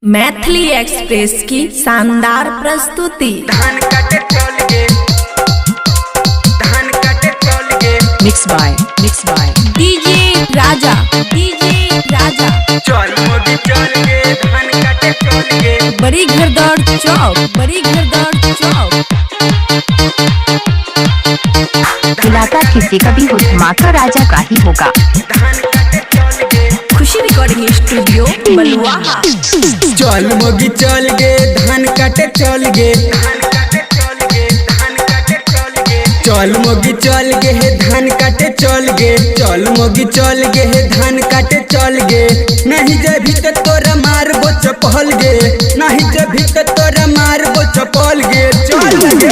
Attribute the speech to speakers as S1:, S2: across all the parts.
S1: Maithili express की शानदार प्रस्तुति।
S2: धान काटे चल गे, धान काटे चल गे।
S3: मिक्स बाय
S1: डीजे राजा
S2: चल मोदी चल गे, धान काटे चल गे।
S1: बड़ी घरदौड़ चौक
S3: इलाका किसी का भी हो, धमाका राजा का ही होगा।
S2: धान काटे चल गे,
S1: खुशी रिकॉर्डिंग स्टूडियो बलुआहा।
S2: चल मोदी चल गे, धान काटे चल गे, धान काटे चल गे, धान काटे चल गे। चल मोदी चल गे हे धान काटे चल गे, चल मोदी चल गे हे धान काटे चल गे। नहीं जेभी त तोरा मारबो चपल गे, नहीं जेभी त तोरा मारबो चपल गे। चल गे,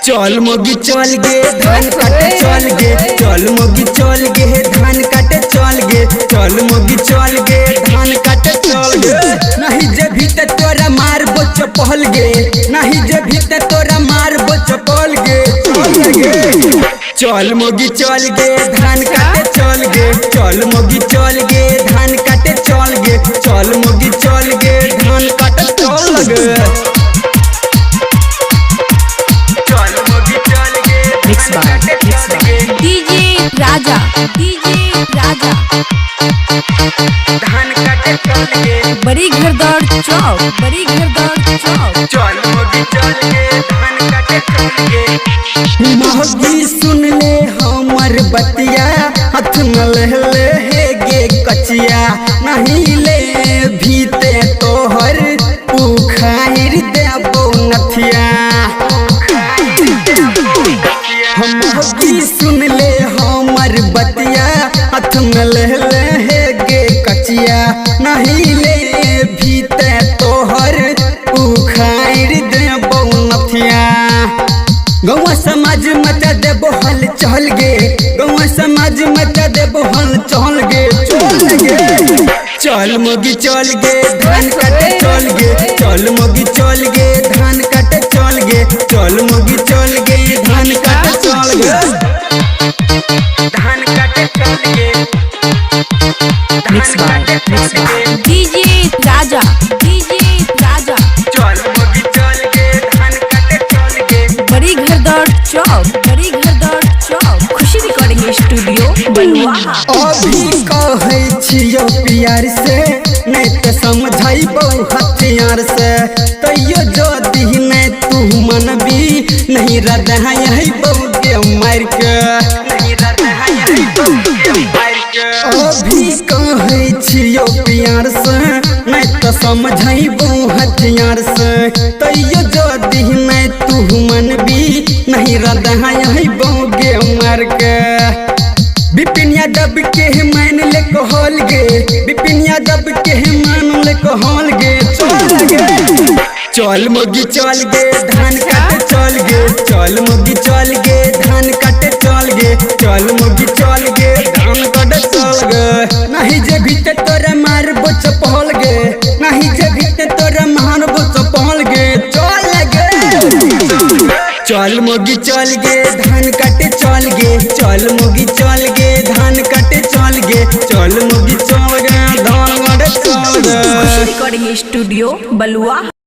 S2: चल मोगी चल गे, धान काटे चल गे, चल मोगी चल गे हे धान काटे चल गे, चल मोगी चल गे, धान काटे चल गे। नहीं जेभी त तोरा मारबो चपल गे, नहीं जेभी त तोरा मारबो चपल गे। चल गे, चल मोगी चल गे, धान काटे चल गे, चल मोगी चल गे, धान काटे चल गे, चल मोगी चल गे, धान काटे चल गे। चल मोगी चल गे,
S3: मिक्स
S2: धान
S3: बाय
S2: काटे चल गे।
S1: डीजे राजा
S2: धान काटे चल गे,
S1: बड़ी घरदौड़ चौक
S2: चल मोगी चल गे, धान काटे चल गे। मोगी सुन ले हमर बतिया, हाथ न ले हे गे कचिया। नहीं ले भीते तोहर उखाड़ देबो नथिया। मोगी सुन ले हमर बतिया, हाथ न ले हे गे कचिया। नहीं ले भीते तोहर उखाड़ देबो नथिया। गौवा समाज मचा देबो हल चल गे, गौवा समाज मचा देबो हल चल गे। चल गे, चल मोगी चल गे, धान काटे चल गे, चल मोगी चल गे, धान काटे चल गे, चल मोगी चल गे, धान काटे चल गे। धान काटे चल गे,
S3: मिक्स बाय
S1: डीजे राजा
S2: चल मोगी चल गे, धान काटे चल गे।
S1: बड़ी घरदौड़ चौक खुशी रिकॉर्डिंग स्टूडियो बलुआहा।
S2: अभी कहै छियो प्यार से, नहीं तो समझाइबो हथियार से। तैयो जदी नहीं तू मनबी, नहीं रह यही बहुके मार के, नहीं रह यही बहुके मार के। अभी कहै छियो प्यार से, नहीं तो समझाइबो हथियार से। तैयो जदी नहीं तू मनबी, नहीं रह यही बहुके मार के। बिपिन यादव के मान ले कहल गे, बिपिन यादव के मान ले कहल गे। चल गे, चल मोगी चल गे, धान काटे चल गे, चल मोगी चल गे, धान काटे चल गे, चल मोगी चल गे, धान काटे चल गे। नहीं जे भीते तोरा मारबो चपल गे, नहीं जे भीते तोरा मारबो चपल गे। चल गे, चल मोगी चल गे, धान काटे चल गे, चल मोगी चल गे, धान काटे चल गे, चल मोगी चल गे, धान काटे चल गे।
S1: खुशी रिकॉर्डिंग स्टूडियो बलुआहा।